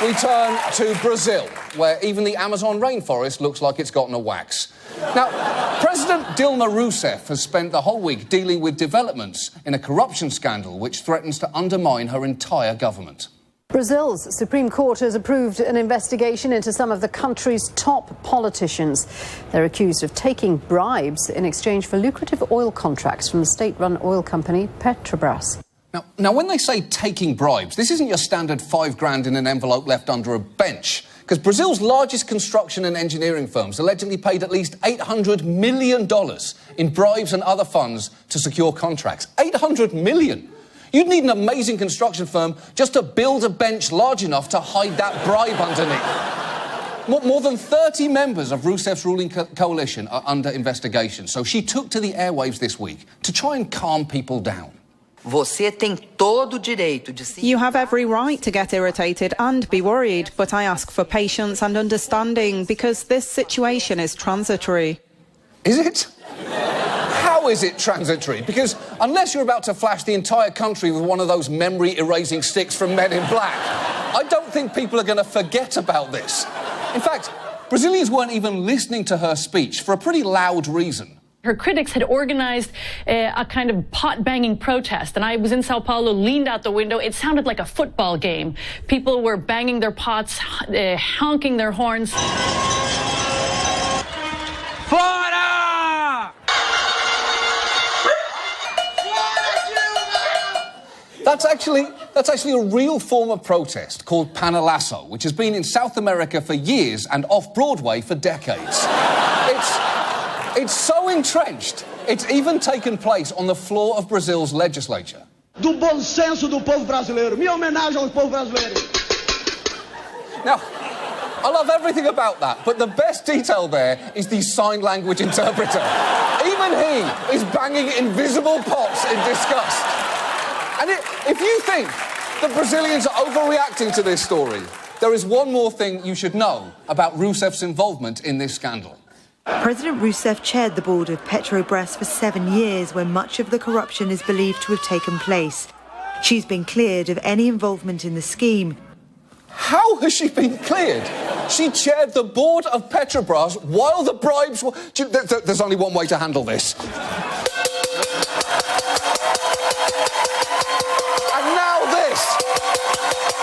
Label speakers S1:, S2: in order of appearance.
S1: We turn to Brazil, where even the Amazon rainforest looks like it's gotten a wax. Now, President Dilma Rousseff has spent the whole week dealing with developments in a corruption scandal which threatens to undermine her entire government.
S2: Brazil's Supreme Court has approved an investigation into some of the country's top politicians. They're accused of taking bribes in exchange for lucrative oil contracts from the state-run oil company Petrobras.
S1: Now, when they say taking bribes, this isn't your standard $5,000 in an envelope left under a bench, because Brazil's largest construction and engineering firms allegedly paid at least $800 million in bribes and other funds to secure contracts. $800 million! You'd need an amazing construction firm just to build a bench large enough to hide that bribe underneath. More than 30 members of Rousseff's ruling coalition are under investigation, so she took to the airwaves this week to try and calm people down.
S3: Você tem todo o direito de se...
S4: You have every right to get irritated and be worried, but I ask for patience and understanding because this situation is transitory.
S1: Is it? How is it transitory? Because unless you're about to flash the entire country with one of those memory-erasing sticks from Men in Black, I don't think people are going to forget about this. In fact, Brazilians weren't even listening to her speech for a pretty loud reason.
S5: Her critics had organized a kind of pot-banging protest, and I was in Sao Paulo, leaned out the window. It sounded like a football game. People were banging their pots, honking their horns.
S1: Fora! That's actually a real form of protest called panelazo, which has been in South America for years and off-Broadway for decades. It's so entrenched, it's even taken place on the floor of Brazil's legislature.
S6: Do bom senso do povo brasileiro. Minha homenagem ao povo brasileiro.
S1: Now, I love everything about that, but the best detail there is the sign language interpreter. Even he is banging invisible pots in disgust. And if you think that Brazilians are overreacting to this story, there is one more thing you should know about Rousseff's involvement in this scandal.
S7: President Rousseff chaired the board of Petrobras for 7 years when much of the corruption is believed to have taken place. She's been cleared of any involvement in the scheme.
S1: How has she been cleared? She chaired the board of Petrobras while the bribes were... There's only one way to handle this. And now this.